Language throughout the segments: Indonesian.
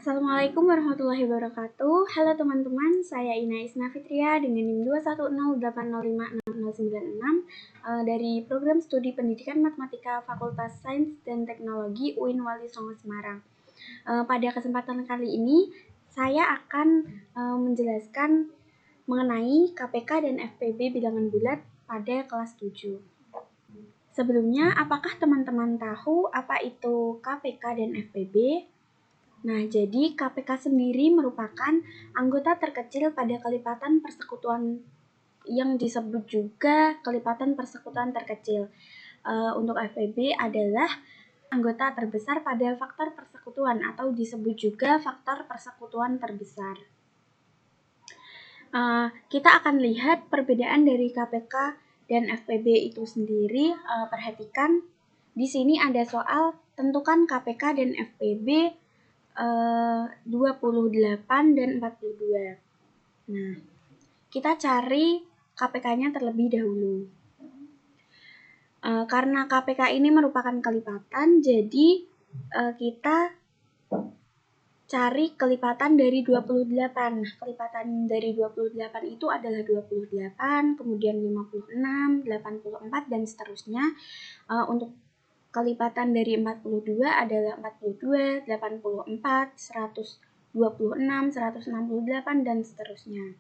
Assalamualaikum warahmatullahi wabarakatuh. Halo teman-teman, saya Ina Isna Fitria dengan NIM 21080560096 dari Program Studi Pendidikan Matematika Fakultas Sains dan Teknologi UIN Wali Songo Semarang. Pada kesempatan kali ini, saya akan menjelaskan mengenai KPK dan FPB bilangan bulat pada kelas 7. Sebelumnya, apakah teman-teman tahu apa itu KPK dan FPB? Nah, jadi KPK sendiri merupakan anggota terkecil pada kelipatan persekutuan yang disebut juga kelipatan persekutuan terkecil. Untuk FPB adalah anggota terbesar pada faktor persekutuan atau disebut juga faktor persekutuan terbesar. Kita akan lihat perbedaan dari KPK dan FPB itu sendiri. Perhatikan di sini ada soal tentukan KPK dan FPB 28 dan 42. Nah, kita cari KPK-nya terlebih dahulu. Karena KPK ini merupakan kelipatan, jadi kita cari kelipatan dari 28. Nah, kelipatan dari 28 itu adalah 28, kemudian 56, 84, dan seterusnya. Untuk kelipatan dari 42 adalah 42, 84, 126, 168, dan seterusnya.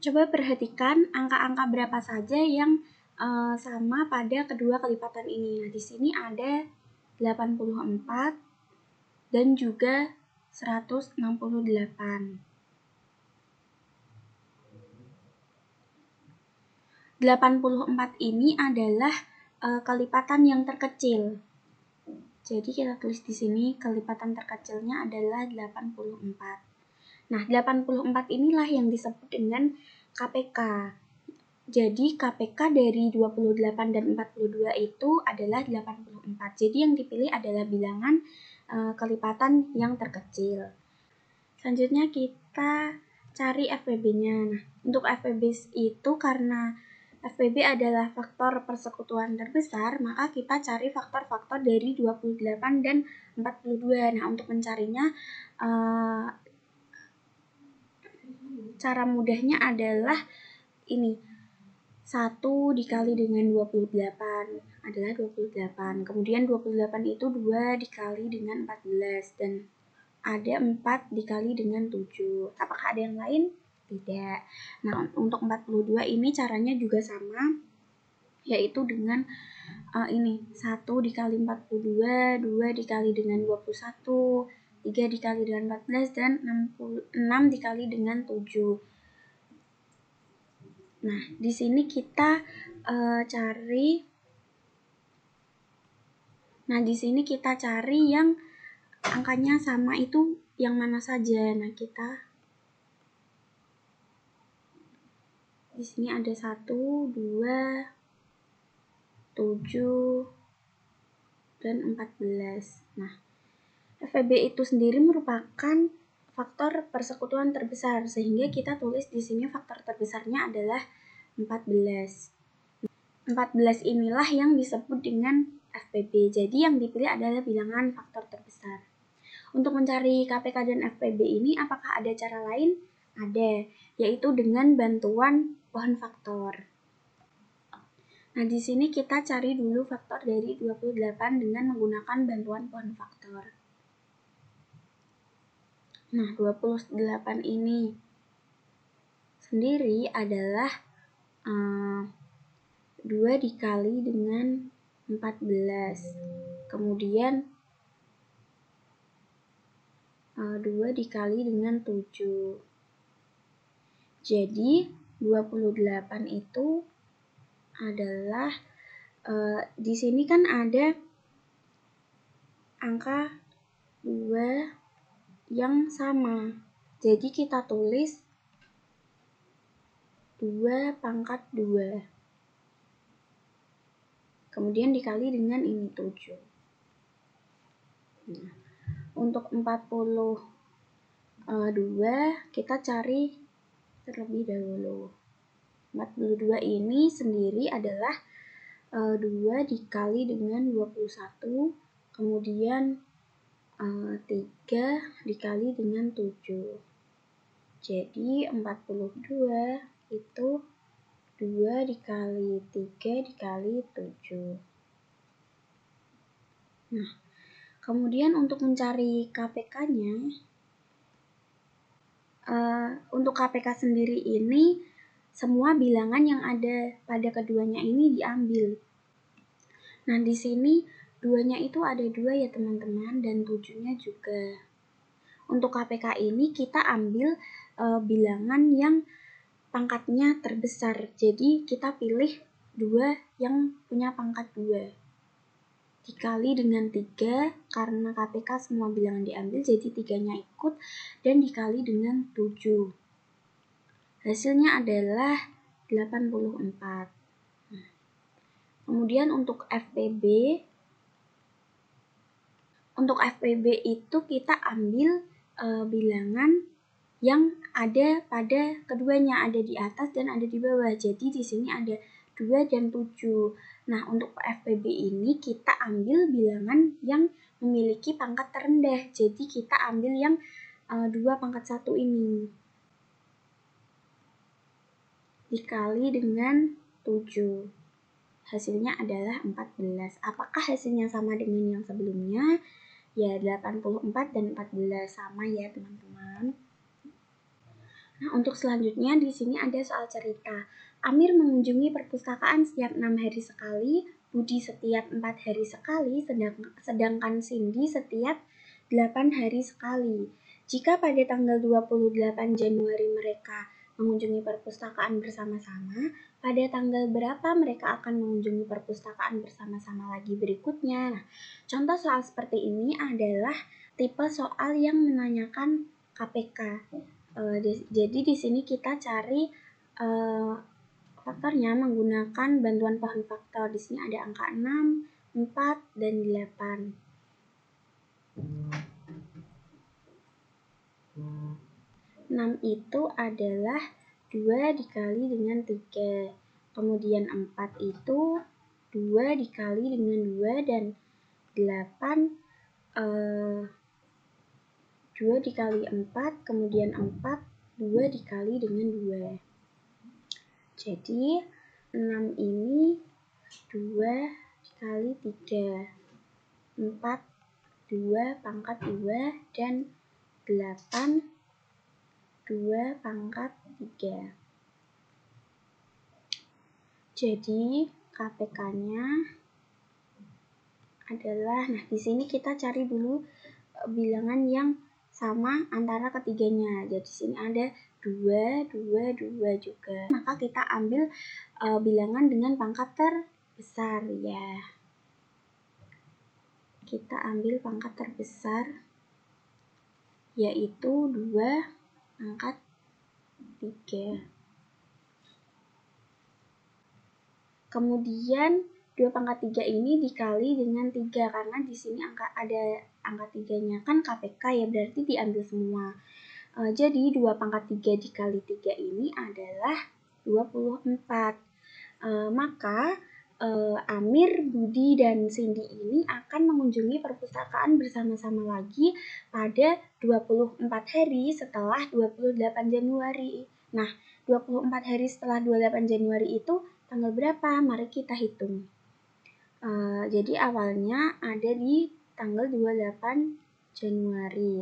Coba perhatikan angka-angka berapa saja yang sama pada kedua kelipatan ini. Nah, di sini ada 84 dan juga 168. 84 ini adalah kelipatan yang terkecil. Jadi kita tulis di sini kelipatan terkecilnya adalah 84. Nah, 84 inilah yang disebut dengan KPK. Jadi KPK dari 28 dan 42 itu adalah 84. Jadi yang dipilih adalah bilangan kelipatan yang terkecil. Selanjutnya kita cari FPB-nya. Nah, untuk FPB itu karena FPB adalah faktor persekutuan terbesar, maka kita cari faktor-faktor dari 28 dan 42. Nah, untuk mencarinya, cara mudahnya adalah ini. 1 dikali dengan 28 adalah 28. Kemudian 28 itu 2 dikali dengan 14. Dan ada 4 dikali dengan 7. Apakah ada yang lain? Tidak. Nah, untuk 42 ini caranya juga sama, yaitu dengan ini 1 dikali 42, 2 dikali dengan 21, 3 dikali dengan 14, dan 6 dikali dengan 7. Nah, di sini kita cari yang angkanya sama itu yang mana saja. Nah, kita di sini ada 1, 2, 7, dan 14. Nah, FPB itu sendiri merupakan faktor persekutuan terbesar, sehingga kita tulis di sini faktor terbesarnya adalah 14. 14 inilah yang disebut dengan FPB. Jadi yang dipilih adalah bilangan faktor terbesar. Untuk mencari KPK dan FPB ini, apakah ada cara lain? Ada, yaitu dengan bantuan pohon faktor. Nah, di sini kita cari dulu faktor dari 28 dengan menggunakan bantuan pohon faktor. Nah, 28 ini sendiri adalah 2 dikali dengan 14. Kemudian 2 dikali dengan 7. Jadi 28 itu adalah di sini kan ada angka 2 yang sama. Jadi kita tulis 2 pangkat 2. Kemudian dikali dengan ini 7. Nah, untuk 42 kita cari terlebih dahulu. 42 ini sendiri adalah 2 dikali dengan 21, kemudian 3 dikali dengan 7. Jadi 42 itu 2 dikali 3 dikali 7. Nah, kemudian untuk mencari KPK-nya, untuk KPK sendiri ini semua bilangan yang ada pada keduanya ini diambil. Nah, di sini 2-nya itu ada 2 ya teman-teman, dan 7-nya juga. Untuk KPK ini kita ambil bilangan yang pangkatnya terbesar. Jadi kita pilih 2 yang punya pangkat 2. Dikali dengan 3, karena KPK semua bilangan diambil, jadi 3-nya ikut, dan dikali dengan 7. Hasilnya adalah 84. Kemudian untuk FPB itu kita ambil bilangan yang ada pada keduanya, ada di atas dan ada di bawah. Jadi di sini ada 2 dan 7. Nah, untuk FPB ini kita ambil bilangan yang memiliki pangkat terendah. Jadi kita ambil yang 2 pangkat 1 ini. Dikali dengan 7. Hasilnya adalah 14. Apakah hasilnya sama dengan yang sebelumnya? Ya, 84 dan 14 sama ya, teman-teman. Nah, untuk selanjutnya di sini ada soal cerita. Amir mengunjungi perpustakaan setiap 6 hari sekali, Budi setiap 4 hari sekali, sedangkan Cindy setiap 8 hari sekali. Jika pada tanggal 28 Januari mereka mengunjungi perpustakaan bersama-sama, pada tanggal berapa mereka akan mengunjungi perpustakaan bersama-sama lagi berikutnya? Nah, contoh soal seperti ini adalah tipe soal yang menanyakan KPK. Jadi di sini kita cari faktornya menggunakan bantuan pohon faktor. Di sini ada angka 6, 4, dan 8. 6 itu adalah 2 dikali dengan 3. Kemudian 4 itu 2 dikali dengan 2, dan 8 2 dikali 4, kemudian 4, 2 dikali dengan 2. Jadi 6 ini 2 dikali 3, 4, 2 pangkat 2, dan 8, 2 pangkat 3. Jadi KPK-nya adalah, nah di sini kita cari dulu bilangan yang sama antara ketiganya. Jadi di sini ada 2, 2, 2 juga. Maka kita ambil bilangan dengan pangkat terbesar ya. Kita ambil pangkat terbesar, yaitu 2 pangkat 3. Kemudian 2 pangkat 3 ini dikali dengan 3, karena di sini ada angka 3-nya kan KPK ya, berarti diambil semua. Jadi 2 pangkat 3 dikali 3 ini adalah 24. Maka Amir, Budi, dan Cindy ini akan mengunjungi perpustakaan bersama-sama lagi pada 24 hari setelah 28 Januari. Nah, 24 hari setelah 28 Januari itu tanggal berapa? Mari kita hitung. Jadi awalnya ada di tanggal 28 Januari.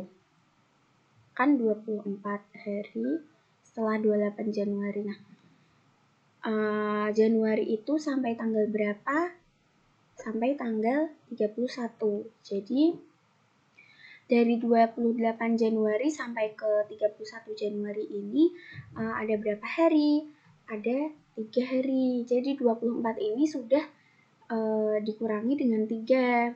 Kan 24 hari setelah 28 Januari. Nah, Januari itu sampai tanggal berapa? Sampai tanggal 31. Jadi dari 28 Januari sampai ke 31 Januari ini ada berapa hari? Ada 3 hari. Jadi 24 ini sudah dikurangi dengan 3.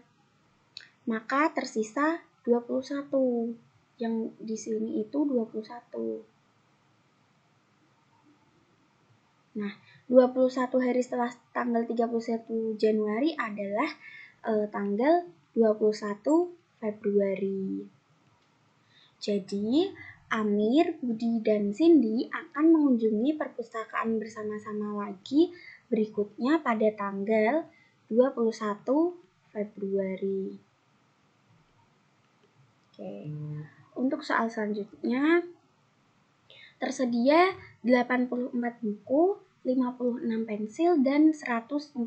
Maka tersisa 21. Yang di sini itu 21. Nah, 21 hari setelah tanggal 31 Januari adalah tanggal 21 Februari. Jadi, Amir, Budi, dan Cindy akan mengunjungi perpustakaan bersama-sama lagi berikutnya pada tanggal 21 Februari. Oke. Untuk soal selanjutnya, tersedia 84 buku, 56 pensil, dan 140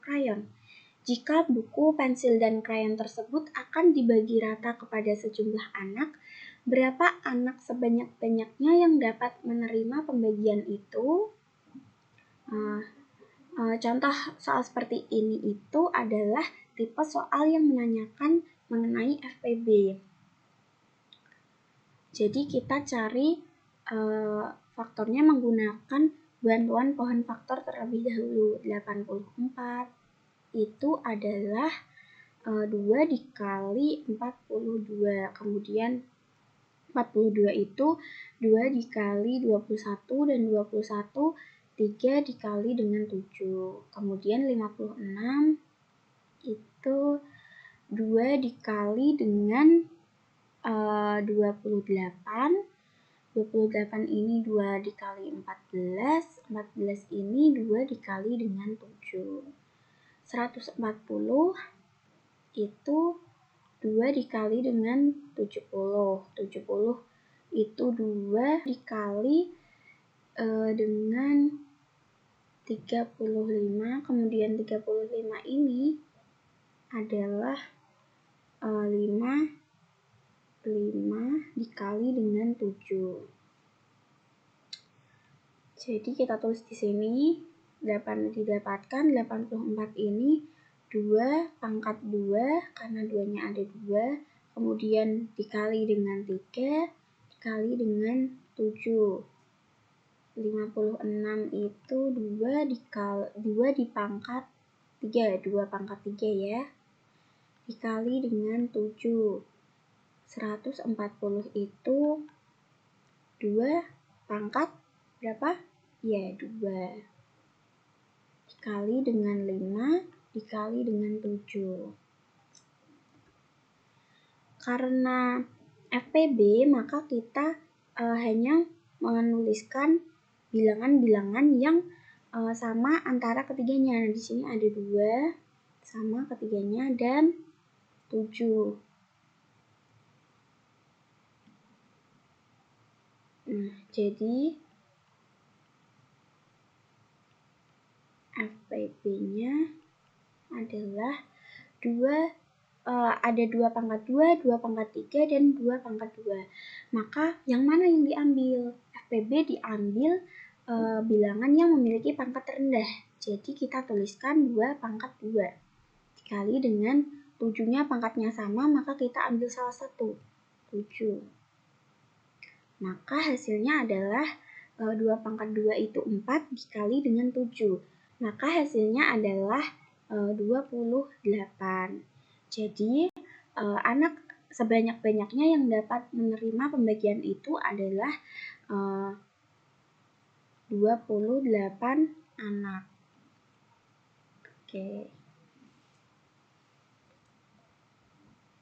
krayon. Jika buku, pensil, dan krayon tersebut akan dibagi rata kepada sejumlah anak, berapa anak sebanyak-banyaknya yang dapat menerima pembagian itu? Contoh soal seperti ini itu adalah tipe soal yang menanyakan mengenai FPB. Jadi kita cari faktornya menggunakan bantuan pohon faktor terlebih dahulu. 84 itu adalah 2 dikali 42. Kemudian 42 itu 2 dikali 21 dan 21 3 dikali dengan 7. Kemudian 56 itu 2 dikali dengan 28. 28 ini 2 dikali 14. 14 ini 2 dikali dengan 7. 140 itu 2 dikali dengan 70. 70 itu 2 dikali dengan 35. Kemudian 35 ini adalah 5 dikali dengan 7. Jadi kita tulis di sini didapatkan 84 ini 2 pangkat 2 karena 2-nya ada 2, kemudian dikali dengan 3 dikali dengan 7. 56 itu 2 dipangkat 3, 2 pangkat 3 ya, dikali dengan 7. 140 itu 2 pangkat berapa? Ya, 2. Dikali dengan 5, dikali dengan 7. Karena FPB, maka kita hanya menuliskan bilangan-bilangan yang sama antara ketiganya. Nah, di sini ada 2 sama ketiganya dan 7. Nah, jadi FPB-nya adalah 2, ada 2 pangkat 2, 2 pangkat 3, dan 2 pangkat 2. Maka yang mana yang diambil? FPB diambil bilangan yang memiliki pangkat rendah. Jadi kita tuliskan 2 pangkat 2. Dikali dengan 7-nya pangkatnya sama, maka kita ambil salah satu, 7. Maka hasilnya adalah 2 pangkat 2 itu 4 dikali dengan 7. Maka hasilnya adalah 28. Jadi anak sebanyak-banyaknya yang dapat menerima pembagian itu adalah 28 anak. Oke.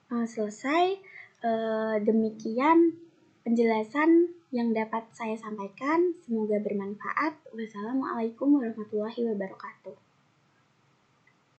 Selesai. Demikian penjelasan yang dapat saya sampaikan. Semoga bermanfaat. Wassalamualaikum warahmatullahi wabarakatuh.